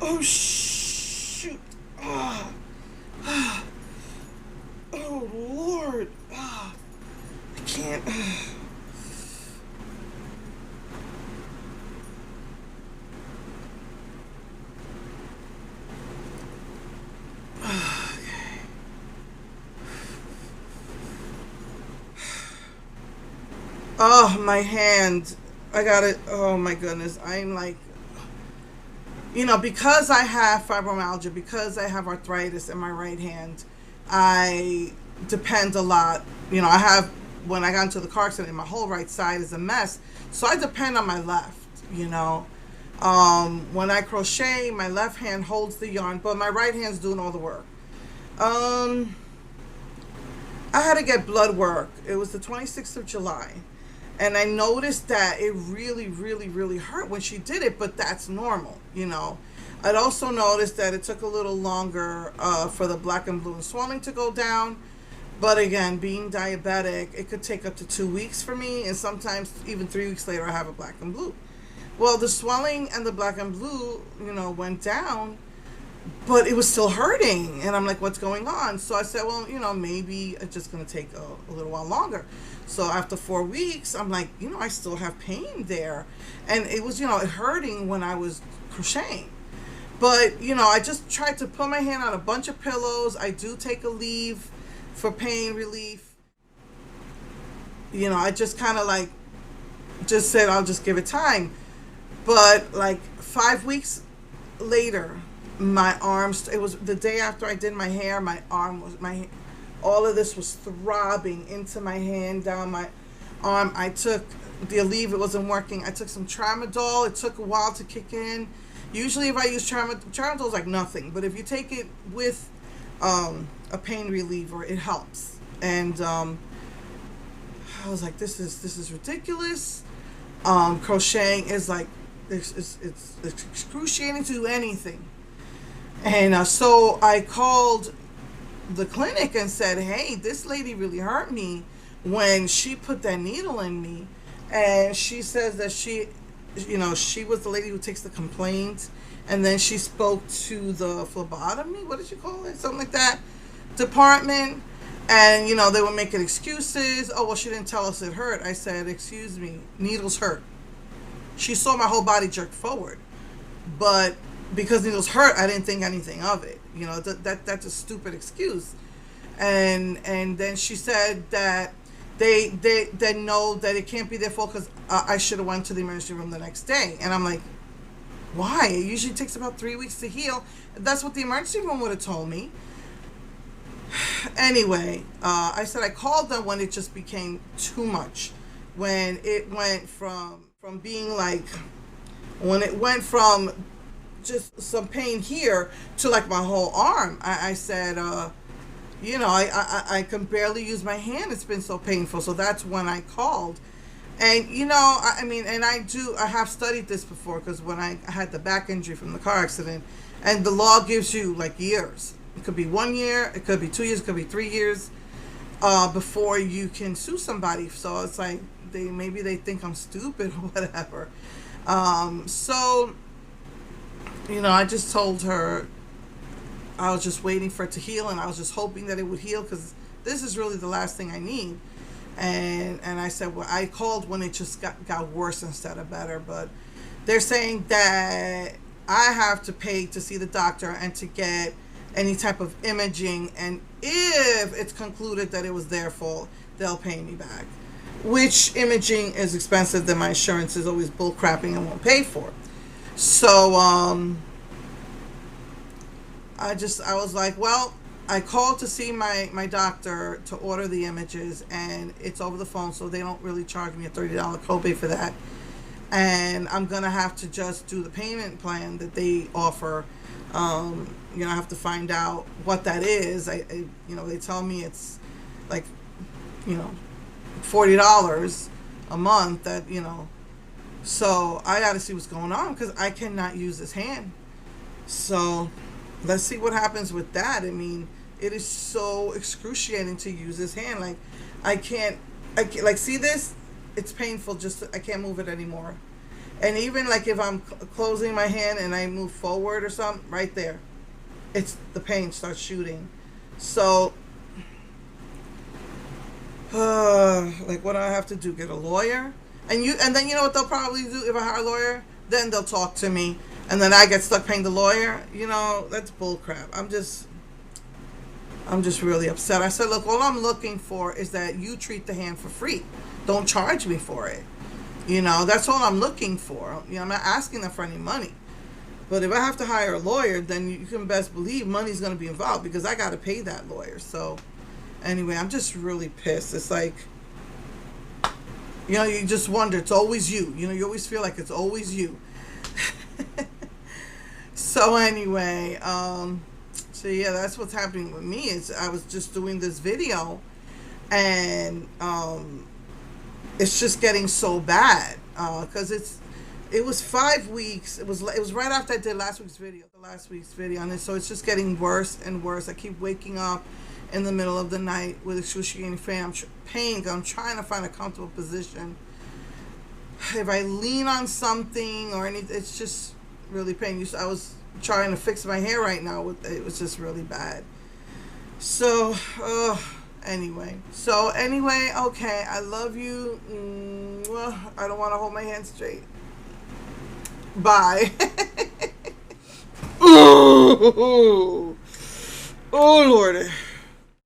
Oh, shoot. Ah. Oh, Lord. Ah. I can't. Oh, my hand. I got it. Oh, my goodness. I'm like, because I have fibromyalgia, because I have arthritis in my right hand, I depend a lot. I have, when I got into the car accident, my whole right side is a mess. So I depend on my left, you know. When I crochet, my left hand holds the yarn, but my right hand's doing all the work. Um, I had to get blood work. It was the 26th of July. And I noticed that it really, really, really hurt when she did it, but that's normal. I'd also noticed that it took a little longer for the black and blue and swelling to go down. But again, being diabetic, it could take up to 2 weeks for me, and sometimes even 3 weeks later, I have a black and blue. Well, the swelling and the black and blue, went down, but it was still hurting. And I'm like, what's going on? So I said, well, maybe it's just going to take a little while longer. So after 4 weeks, I'm like, I still have pain there. And it was, hurting when I was crocheting. But, I just tried to put my hand on a bunch of pillows. I do take a leave for pain relief. I just kind of like, just said, I'll just give it time. But like 5 weeks later, my arms, it was the day after I did my hair, my arm was, all of this was throbbing into my hand, down my arm. I took the Aleve, it wasn't working. I took some Tramadol. It took a while to kick in. Usually if I use Tramadol is like nothing, but if you take it with a pain reliever, it helps. And I was like, this is ridiculous. Crocheting is like, it's excruciating to do anything. And so I called the clinic and said, hey, this lady really hurt me when she put that needle in me. And she says that she was the lady who takes the complaint, and then she spoke to the phlebotomy, what did you call it, something like that, department. And they were making excuses. Oh, well, she didn't tell us it hurt. I said, excuse me, needles hurt. She saw my whole body jerk forward, but because needles hurt, I didn't think anything of it. That's a stupid excuse. And then she said that they know that it can't be their fault because I should have went to the emergency room the next day. And I'm like, why? It usually takes about 3 weeks to heal. That's what the emergency room would have told me. Anyway, I said I called them when it just became too much. When it went from being like, when it went from just some pain here to like my whole arm. I said, I can barely use my hand. It's been so painful. So that's when I called. And, I have studied this before, because when I had the back injury from the car accident, and the law gives you like years. It could be 1 year, it could be 2 years, it could be 3 years before you can sue somebody. So it's like, maybe they think I'm stupid or whatever. So I just told her I was just waiting for it to heal, and I was just hoping that it would heal, because this is really the last thing I need. And I said, well, I called when it just got worse instead of better. But they're saying that I have to pay to see the doctor and to get any type of imaging. And if it's concluded that it was their fault, they'll pay me back. Which imaging is expensive that my insurance is always bull crapping and won't pay for. So I was like, well, I called to see my doctor to order the images, and it's over the phone, so they don't really charge me a $30 copay for that. And I'm going to have to just do the payment plan that they offer. I have to find out what that is. They tell me it's like, $40 a month so I got to see what's going on, because I cannot use this hand. So let's see what happens with that. It is so excruciating to use this hand. Like, I can't like, see this? It's painful. I can't move it anymore. And even like if I'm closing my hand and I move forward or something, right there, it's the pain starts shooting. So, like, what do I have to do? Get a lawyer? And then you know what they'll probably do if I hire a lawyer? Then they'll talk to me, and then I get stuck paying the lawyer. You know, that's bullcrap. I'm just really upset. I said, look, all I'm looking for is that you treat the hand for free. Don't charge me for it. You know, that's all I'm looking for. You know, I'm not asking them for any money. But if I have to hire a lawyer, then you can best believe money's going to be involved because I got to pay that lawyer. So, anyway, I'm just really pissed. It's like, you know, you just wonder. It's always you. You know, you always feel like it's always you. So, anyway, so yeah, that's what's happening with me. Is I was just doing this video, and it's just getting so bad because it was 5 weeks. It was right after I did last week's video, and so it's just getting worse and worse. I keep waking up in the middle of the night with excruciating pain. I'm trying to find a comfortable position. If I lean on something or anything, it's just really painful. I was trying to fix my hair right now. It was just really bad. So, anyway, okay, I love you. Well, I don't want to hold my hand straight. Bye. Oh, Lord.